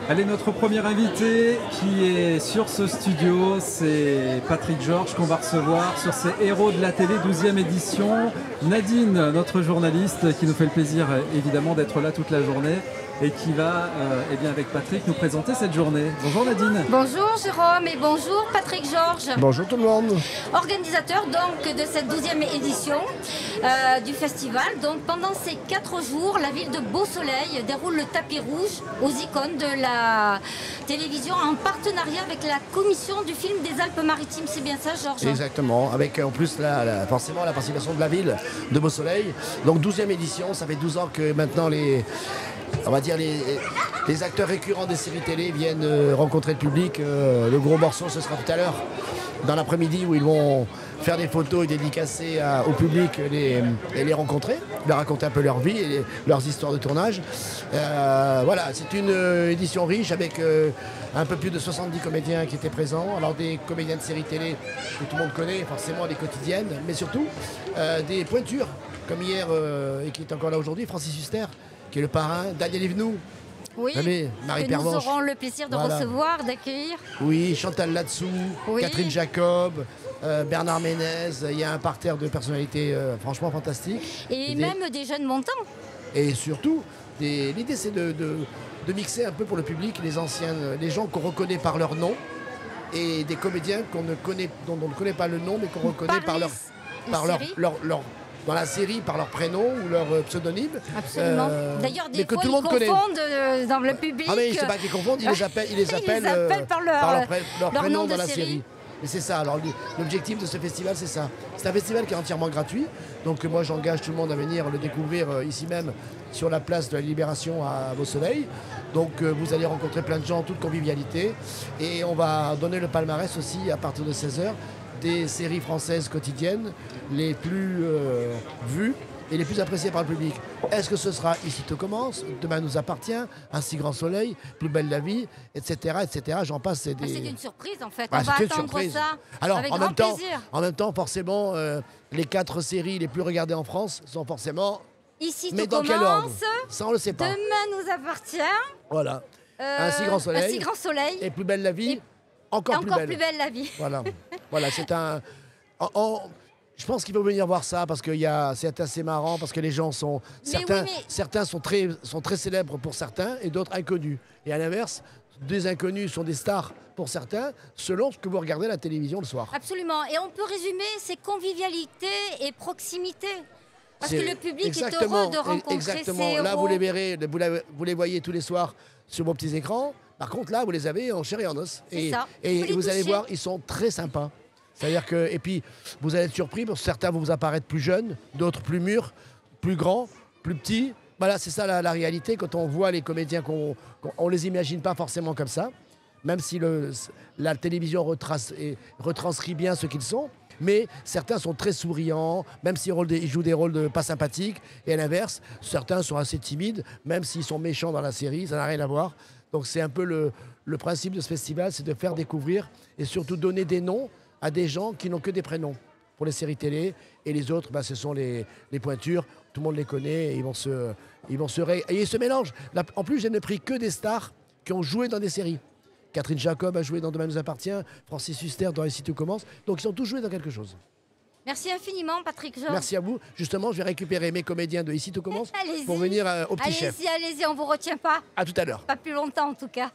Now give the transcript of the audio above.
Allez, notre premier invité qui est sur ce studio, c'est Patrick Georges qu'on va recevoir sur ces héros de la télé 12e édition. Nadine, notre journaliste, qui nous fait le plaisir évidemment d'être là toute la journée et qui va, avec Patrick, nous présenter cette journée. Bonjour Nadine. Bonjour Jérôme et bonjour Patrick Georges. Bonjour tout le monde. Organisateur donc de cette 12e édition du festival. Donc pendant ces 4 jours, la ville de Beausoleil déroule le tapis rouge aux icônes de la télévision en partenariat avec la commission du film des Alpes-Maritimes. C'est bien ça Georges? Exactement, avec en plus forcément la participation de la ville de Beausoleil. Donc 12e édition, ça fait 12 ans que maintenant les acteurs récurrents des séries télé viennent rencontrer le public. Le gros morceau, ce sera tout à l'heure, dans l'après-midi, où ils vont faire des photos et dédicacer au public et les rencontrer, leur raconter un peu leur vie et leurs histoires de tournage. Voilà, c'est une édition riche avec un peu plus de 70 comédiens qui étaient présents. Alors des comédiens de séries télé que tout le monde connaît, forcément des quotidiennes, mais surtout des pointures, comme hier et qui est encore là aujourd'hui, Francis Huster, qui est le parrain, Daniel Evenou. Oui, Marie que Pervenche. nous aurons le plaisir de recevoir, d'accueillir. Oui, Chantal Latsou, oui. Catherine Jacob, Bernard Ménez. Il y a un parterre de personnalités franchement fantastiques. Et même des jeunes montants. Et surtout, l'idée c'est de mixer un peu pour le public les anciens, les gens qu'on reconnaît par leur nom et des comédiens dont on ne connaît pas le nom mais qu'on reconnaît par leur dans la série par leur prénom ou leur pseudonyme. Absolument. D'ailleurs, des fois, tout le monde confondent dans le public. Ah mais c'est pas qu'ils confondent, ils les appellent par leur prénom nom dans de la série. Et c'est ça, alors l'objectif de ce festival, c'est ça. C'est un festival qui est entièrement gratuit. Donc moi, j'engage tout le monde à venir le découvrir ici même, sur la place de la Libération à Beausoleil. Donc vous allez rencontrer plein de gens en toute convivialité. Et on va donner le palmarès aussi à partir de 16h. Des séries françaises quotidiennes les plus vues et les plus appréciées par le public. Est-ce que ce sera Ici tout commence, Demain nous appartient, Un si grand soleil, Plus belle la vie, etc. etc. J'en passe. C'est une surprise en fait. On va attendre ça. Alors avec en grand même temps, forcément, les 4 séries les plus regardées en France sont forcément. Ici mais tout dans commence. Quel ordre? Ça on le sait pas. Demain nous appartient. Voilà. Un si grand soleil. Un si grand soleil. Et Plus belle la vie. Encore plus belle la vie. Voilà, c'est un. Je pense qu'il faut venir voir ça parce que c'est assez marrant parce que les gens sont certains sont très célèbres pour certains et d'autres inconnus. Et à l'inverse, des inconnus sont des stars pour certains selon ce que vous regardez à la télévision le soir. Absolument. Et on peut résumer, c'est convivialité et proximité. Parce que le public est heureux de rencontrer ces héros. Là, vous les verrez, vous les voyez tous les soirs sur vos petits écrans. Par contre, là, vous les avez en chair et en os. Et vous allez voir, ils sont très sympas. C'est-à-dire que, et puis, vous allez être surpris, parce que certains vont vous apparaître plus jeunes, d'autres plus mûrs, plus grands, plus petits. Voilà, c'est ça la réalité. Quand on voit les comédiens, on les imagine pas forcément comme ça, même si la télévision retranscrit bien ce qu'ils sont. Mais certains sont très souriants, même s'ils jouent des rôles pas sympathiques. Et à l'inverse, certains sont assez timides, même s'ils sont méchants dans la série, ça n'a rien à voir. Donc c'est un peu le principe de ce festival, c'est de faire découvrir et surtout donner des noms à des gens qui n'ont que des prénoms pour les séries télé. Et les autres, ce sont les pointures, tout le monde les connaît et ils se mélangent. Là, en plus, je n'ai pris que des stars qui ont joué dans des séries. Catherine Jacob a joué dans Demain nous appartient, Francis Huster dans Ici tout commence. Donc ils ont tous joué dans quelque chose. Merci infiniment, Patrick Georges. Merci à vous. Justement, je vais récupérer mes comédiens de Ici tout commence pour venir au Petit Chef. Allez-y, on ne vous retient pas. À tout à l'heure. Pas plus longtemps en tout cas.